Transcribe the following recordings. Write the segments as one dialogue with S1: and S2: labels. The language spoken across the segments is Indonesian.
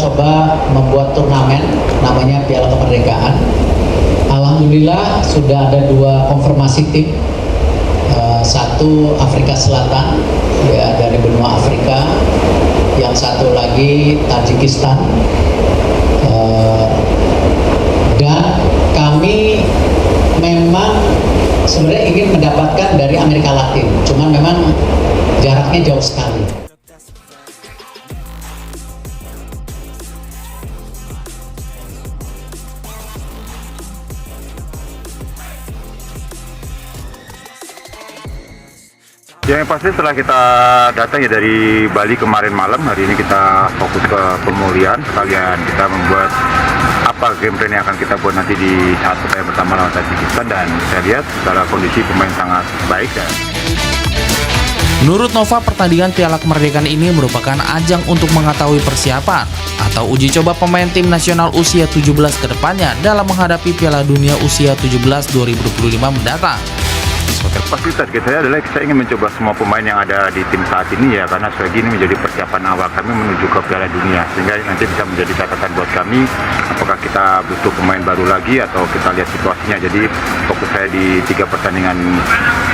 S1: coba membuat turnamen namanya Piala Kemerdekaan. Alhamdulillah sudah ada 2 konfirmasi tim. Satu Afrika Selatan, ya, dari benua Afrika. Yang satu lagi Tajikistan. Dan kami memang sebenarnya ingin mendapatkan dari Amerika Latin, cuman memang jaraknya jauh sekali.
S2: Yang pasti setelah kita datang ya dari Bali kemarin malam, hari ini kita fokus ke pemulihan, sekalian kita membuat apa game plan yang akan kita buat nanti di saat pertandingan pertama lawan Tajikistan, dan saya lihat secara kondisi pemain sangat baik.
S3: Menurut Nova, pertandingan Piala Kemerdekaan ini merupakan ajang untuk mengetahui persiapan atau uji coba pemain tim nasional usia 17 ke depannya dalam menghadapi Piala Dunia usia 17 2025 mendatang.
S2: Fasilitas kita adalah saya ingin mencoba semua pemain yang ada di tim saat ini ya, karena sekali lagi ini menjadi persiapan awal kami menuju ke Piala Dunia, sehingga nanti bisa menjadi catatan buat kami apakah kita butuh pemain baru lagi atau kita lihat situasinya. Jadi fokus saya di 3 pertandingan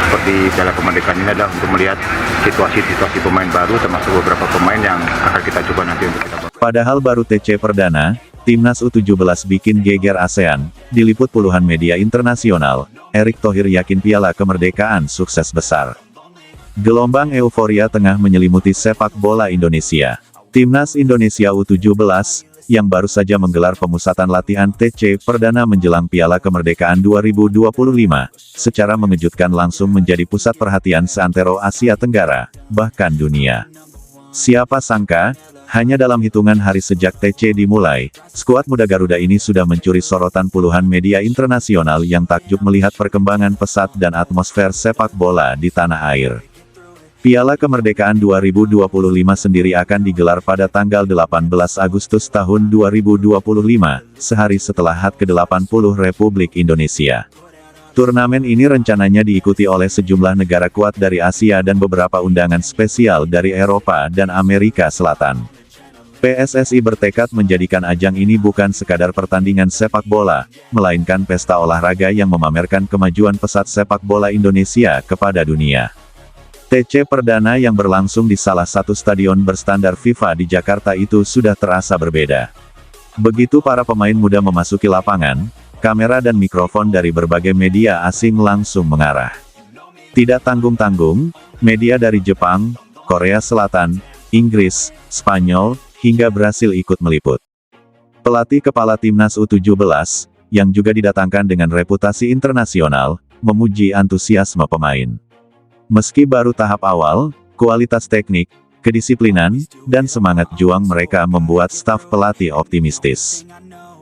S2: seperti Piala Kemerdekaan ini adalah untuk melihat situasi pemain baru, termasuk beberapa pemain yang akan kita coba nanti untuk kita bawa.
S4: Padahal baru TC Perdana, Timnas U17 bikin geger ASEAN, diliput puluhan media internasional. Erick Thohir yakin Piala Kemerdekaan sukses besar. Gelombang euforia tengah menyelimuti sepak bola Indonesia. Timnas Indonesia U17, yang baru saja menggelar pemusatan latihan TC Perdana menjelang Piala Kemerdekaan 2025, secara mengejutkan langsung menjadi pusat perhatian seantero Asia Tenggara, bahkan dunia. Siapa sangka, hanya dalam hitungan hari sejak TC dimulai, skuad muda Garuda ini sudah mencuri sorotan puluhan media internasional yang takjub melihat perkembangan pesat dan atmosfer sepak bola di tanah air. Piala Kemerdekaan 2025 sendiri akan digelar pada tanggal 18 Agustus tahun 2025, sehari setelah HUT ke-80 Republik Indonesia. Turnamen ini rencananya diikuti oleh sejumlah negara kuat dari Asia dan beberapa undangan spesial dari Eropa dan Amerika Selatan. PSSI bertekad menjadikan ajang ini bukan sekadar pertandingan sepak bola, melainkan pesta olahraga yang memamerkan kemajuan pesat sepak bola Indonesia kepada dunia. TC Perdana yang berlangsung di salah satu stadion berstandar FIFA di Jakarta itu sudah terasa berbeda. Begitu para pemain muda memasuki lapangan, kamera dan mikrofon dari berbagai media asing langsung mengarah. Tidak tanggung-tanggung, media dari Jepang, Korea Selatan, Inggris, Spanyol, hingga Brasil ikut meliput. Pelatih kepala Timnas U17, yang juga didatangkan dengan reputasi internasional, memuji antusiasme pemain. Meski baru tahap awal, kualitas teknik, kedisiplinan, dan semangat juang mereka membuat staf pelatih optimistis.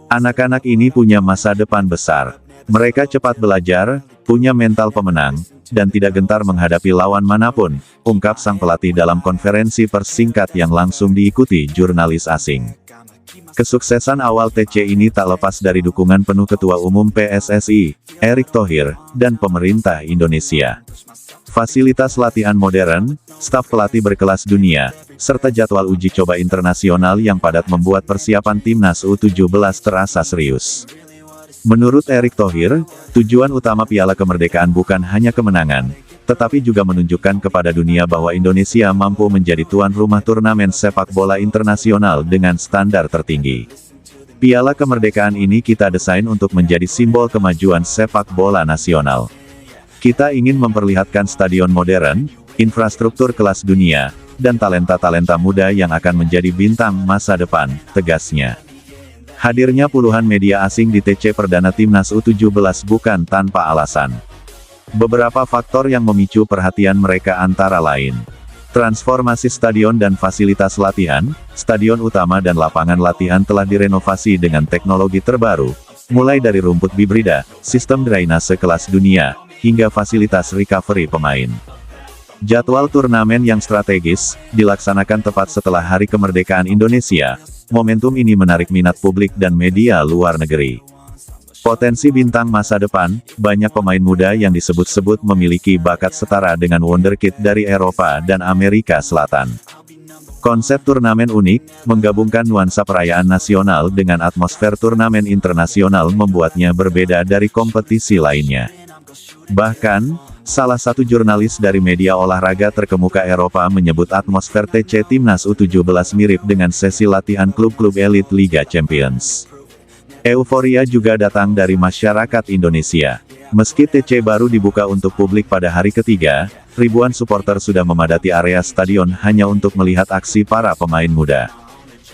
S4: Anak-anak ini punya masa depan besar. Mereka cepat belajar, punya mental pemenang, dan tidak gentar menghadapi lawan manapun, ungkap sang pelatih dalam konferensi pers singkat yang langsung diikuti jurnalis asing. Kesuksesan awal TC ini tak lepas dari dukungan penuh Ketua Umum PSSI, Erick Thohir, dan pemerintah Indonesia. Fasilitas latihan modern, staf pelatih berkelas dunia, serta jadwal uji coba internasional yang padat membuat persiapan Timnas U17 terasa serius. Menurut Erick Thohir, tujuan utama Piala Kemerdekaan bukan hanya kemenangan, tetapi juga menunjukkan kepada dunia bahwa Indonesia mampu menjadi tuan rumah turnamen sepak bola internasional dengan standar tertinggi. Piala Kemerdekaan ini kita desain untuk menjadi simbol kemajuan sepak bola nasional. Kita ingin memperlihatkan stadion modern, infrastruktur kelas dunia, dan talenta-talenta muda yang akan menjadi bintang masa depan, tegasnya. Hadirnya puluhan media asing di TC Perdana Timnas U17 bukan tanpa alasan. Beberapa faktor yang memicu perhatian mereka antara lain: transformasi stadion dan fasilitas latihan. Stadion utama dan lapangan latihan telah direnovasi dengan teknologi terbaru, mulai dari rumput bibrida, sistem drainase kelas dunia, hingga fasilitas recovery pemain. Jadwal turnamen yang strategis, dilaksanakan tepat setelah Hari Kemerdekaan Indonesia. Momentum ini menarik minat publik dan media luar negeri. Potensi bintang masa depan, banyak pemain muda yang disebut-sebut memiliki bakat setara dengan wonderkid dari Eropa dan Amerika Selatan. Konsep turnamen unik, menggabungkan nuansa perayaan nasional dengan atmosfer turnamen internasional membuatnya berbeda dari kompetisi lainnya. Bahkan, salah satu jurnalis dari media olahraga terkemuka Eropa menyebut atmosfer TC Timnas U17 mirip dengan sesi latihan klub-klub elit Liga Champions. Euforia juga datang dari masyarakat Indonesia. Meski TC baru dibuka untuk publik pada hari ketiga, ribuan supporter sudah memadati area stadion hanya untuk melihat aksi para pemain muda.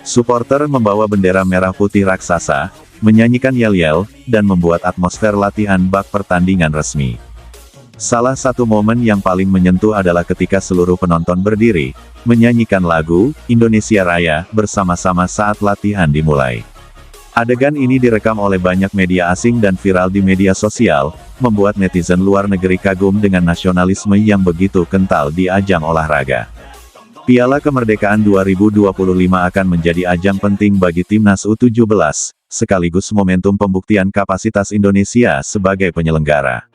S4: Supporter membawa bendera merah putih raksasa, menyanyikan yel-yel, dan membuat atmosfer latihan bak pertandingan resmi. Salah satu momen yang paling menyentuh adalah ketika seluruh penonton berdiri, menyanyikan lagu Indonesia Raya bersama-sama saat latihan dimulai. Adegan ini direkam oleh banyak media asing dan viral di media sosial, membuat netizen luar negeri kagum dengan nasionalisme yang begitu kental di ajang olahraga. Piala Kemerdekaan 2025 akan menjadi ajang penting bagi Timnas U17, sekaligus momentum pembuktian kapasitas Indonesia sebagai penyelenggara.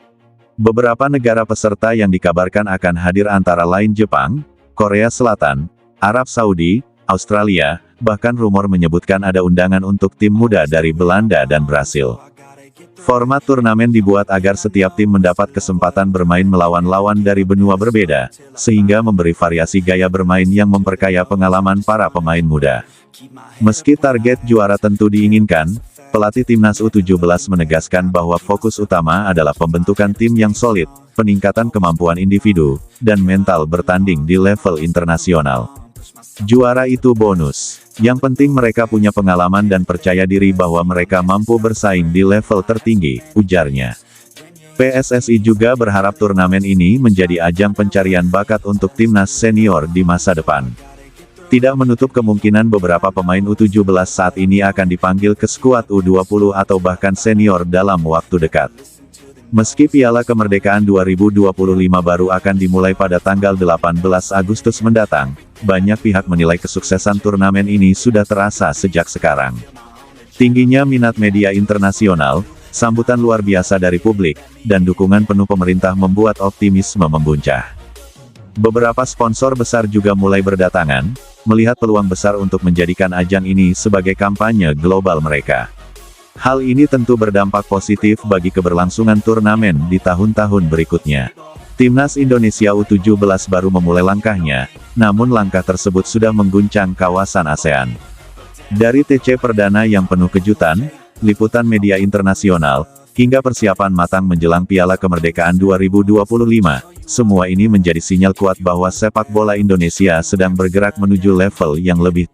S4: Beberapa negara peserta yang dikabarkan akan hadir antara lain Jepang, Korea Selatan, Arab Saudi, Australia, bahkan rumor menyebutkan ada undangan untuk tim muda dari Belanda dan Brasil. Format turnamen dibuat agar setiap tim mendapat kesempatan bermain melawan lawan dari benua berbeda, sehingga memberi variasi gaya bermain yang memperkaya pengalaman para pemain muda. Meski target juara tentu diinginkan, pelatih Timnas U17 menegaskan bahwa fokus utama adalah pembentukan tim yang solid, peningkatan kemampuan individu, dan mental bertanding di level internasional. Juara itu bonus. Yang penting mereka punya pengalaman dan percaya diri bahwa mereka mampu bersaing di level tertinggi, ujarnya. PSSI juga berharap turnamen ini menjadi ajang pencarian bakat untuk timnas senior di masa depan. Tidak menutup kemungkinan beberapa pemain U17 saat ini akan dipanggil ke skuad U20 atau bahkan senior dalam waktu dekat. Meski Piala Kemerdekaan 2025 baru akan dimulai pada tanggal 18 Agustus mendatang, banyak pihak menilai kesuksesan turnamen ini sudah terasa sejak sekarang. Tingginya minat media internasional, sambutan luar biasa dari publik, dan dukungan penuh pemerintah membuat optimisme membuncah. Beberapa sponsor besar juga mulai berdatangan, melihat peluang besar untuk menjadikan ajang ini sebagai kampanye global mereka. Hal ini tentu berdampak positif bagi keberlangsungan turnamen di tahun-tahun berikutnya. Timnas Indonesia U17 baru memulai langkahnya, namun langkah tersebut sudah mengguncang kawasan ASEAN. Dari TC perdana yang penuh kejutan, liputan media internasional, hingga persiapan matang menjelang Piala Kemerdekaan 2025, semua ini menjadi sinyal kuat bahwa sepak bola Indonesia sedang bergerak menuju level yang lebih